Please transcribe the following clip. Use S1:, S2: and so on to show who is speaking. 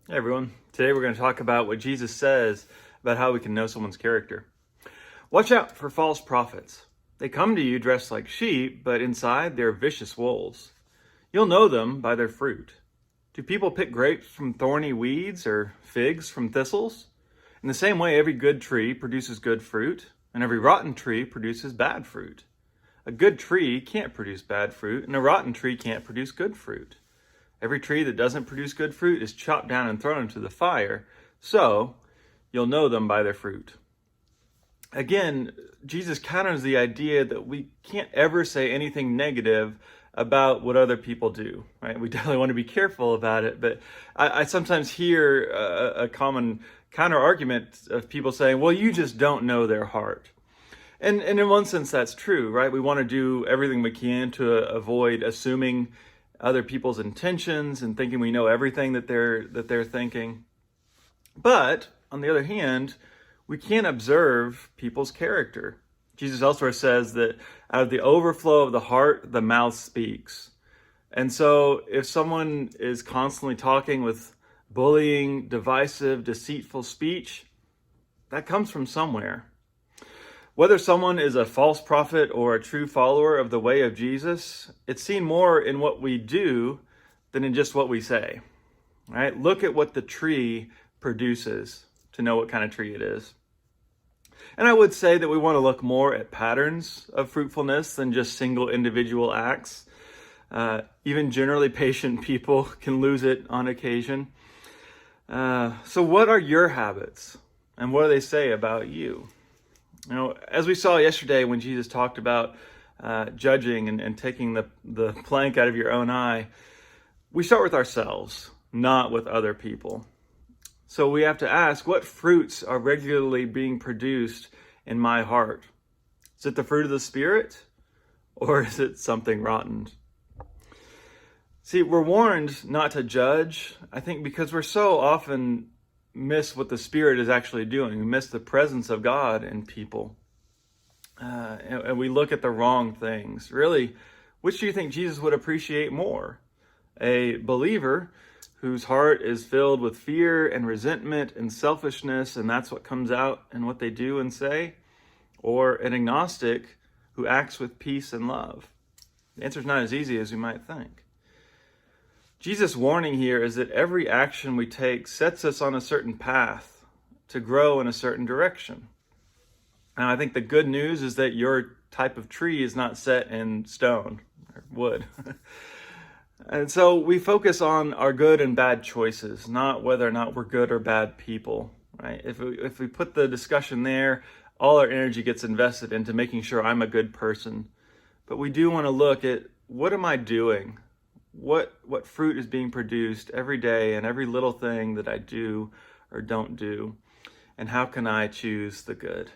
S1: Hey everyone, today we're going to talk about what Jesus says about how we can know someone's character. Watch out for false prophets. They come to you dressed like sheep, but inside they're vicious wolves. You'll know them by their fruit. Do people pick grapes from thorny weeds or figs from thistles? In the same way, every good tree produces good fruit, and every rotten tree produces bad fruit. A good tree can't produce bad fruit, and a rotten tree can't produce good fruit. Every tree that doesn't produce good fruit is chopped down and thrown into the fire. So you'll know them by their fruit. Again, Jesus counters the idea that we can't ever say anything negative about what other people do, right? We definitely want to be careful about it, but I sometimes hear a common counter argument of people saying, well, you just don't know their heart. And in one sense, that's true, right? We want to do everything we can to avoid assuming other people's intentions and thinking we know everything that they're thinking. But on the other hand, we can't observe people's character. Jesus elsewhere says that out of the overflow of the heart, the mouth speaks. And so if someone is constantly talking with bullying, divisive, deceitful speech, that comes from somewhere. Whether someone is a false prophet or a true follower of the way of Jesus, it's seen more in what we do than in just what we say. Right? Look at what the tree produces to know what kind of tree it is. And I would say that we want to look more at patterns of fruitfulness than just single individual acts. Even generally patient people can lose it on occasion. So what are your habits? And what do they say about you? You know, as we saw yesterday when Jesus talked about judging and taking the plank out of your own eye, we start with ourselves, not with other people. So we have to ask, what fruits are regularly being produced in my heart? Is it the fruit of the Spirit, or is it something rotten? See, we're warned not to judge, I think, because we're so often miss what the Spirit is actually doing. We miss the presence of God in people. And we look at the wrong things. Really, which do you think Jesus would appreciate more? A believer whose heart is filled with fear and resentment and selfishness, and that's what comes out in what they do and say? Or an agnostic who acts with peace and love? The answer is not as easy as we might think. Jesus' warning here is that every action we take sets us on a certain path to grow in a certain direction. And I think the good news is that your type of tree is not set in stone or wood. And so we focus on our good and bad choices, not whether or not we're good or bad people, right? If we put the discussion there, all our energy gets invested into making sure I'm a good person. But we do want to look at, what am I doing? What fruit is being produced every day and every little thing that I do or don't do? And how can I choose the good?